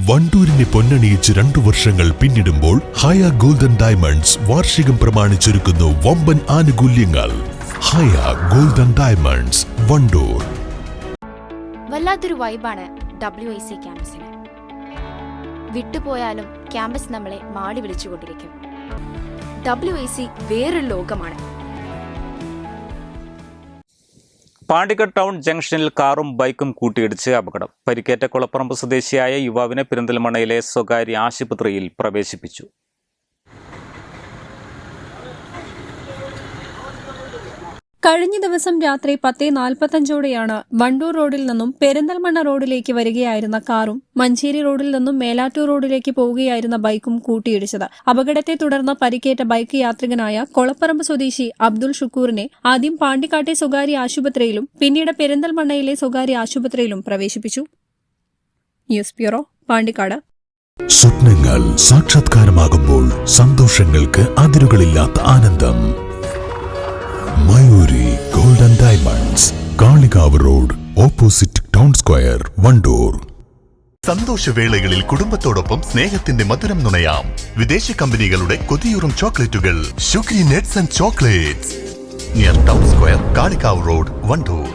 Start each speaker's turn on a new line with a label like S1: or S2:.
S1: വണ്ടൂരിനെ പൊന്നണിയിച്ച് 2 വർഷങ്ങൾ പിന്നിടുമ്പോൾ ഹയ golden diamonds വാർഷികം പ്രമാണിച്ചൊരുക്കുന്നു വമ്പൻ ആനുകൂല്യങ്ങൾ. ഹയ ഗോൾഡൻ ഡയമണ്ട്സ്, വണ്ടൂർ.
S2: വല്ലാത്തൊരു വൈബാണ് WIC ക്യാമ്പസിന്. വിട്ടുപോയാലും ക്യാമ്പസ് നമ്മളെ മാടി വിളിച്ചുകൊണ്ടിരിക്കും. WIC വേറൊരു ലോകമാണ്.
S3: പാണ്ടിക്കാട് ടൗൺ ജംഗ്ഷനിൽ കാറും ബൈക്കും കൂട്ടിയിടിച്ച് അപകടം. പരിക്കേറ്റ കൊളപ്പറമ്പ് സ്വദേശിയായ യുവാവിനെ പെരിന്തൽമണ്ണയിലെ സ്വകാര്യ ആശുപത്രിയിൽ പ്രവേശിപ്പിച്ചു.
S4: കഴിഞ്ഞ ദിവസം രാത്രി 10:45ഓടെയാണ് വണ്ടൂർ റോഡിൽ നിന്നും പെരിന്തൽമണ്ണ റോഡിലേക്ക് വരികയായിരുന്ന കാറും മഞ്ചേരി റോഡിൽ നിന്നും മേലാറ്റൂർ റോഡിലേക്ക് പോവുകയായിരുന്ന ബൈക്കും കൂട്ടിയിടിച്ചത്. അപകടത്തെ തുടർന്ന് പരിക്കേറ്റ ബൈക്ക് യാത്രികനായ കൊളപ്പറമ്പ് സ്വദേശി അബ്ദുൾ ഷുക്കൂറിനെ ആദ്യം പാണ്ടിക്കാട്ടെ സ്വകാര്യ ആശുപത്രിയിലും പിന്നീട് പെരിന്തൽമണ്ണയിലെ സ്വകാര്യ ആശുപത്രിയിലും പ്രവേശിപ്പിച്ചു. News bureau, Pandikkad.
S1: സ്വപ്നങ്ങൾ സാക്ഷാത്കാരമാകുമ്പോൾ സന്തോഷങ്ങൾക്ക് അതിരുകളില്ലാത്ത ആനന്ദം. Mayuri golden diamonds, Kalikavu road, opposite town square, Wandoor.
S5: സന്തോഷവേളകളിൽ കുടുംബത്തോടൊപ്പം സ്നേഹത്തിന്റെ മധുരം നുണയാം. വിദേശ കമ്പനികളുടെ കൊതിയൂറും ചോക്ലേറ്റുകൾ sugary nuts and chocolates, near town square, Kalikavu road, Wandoor.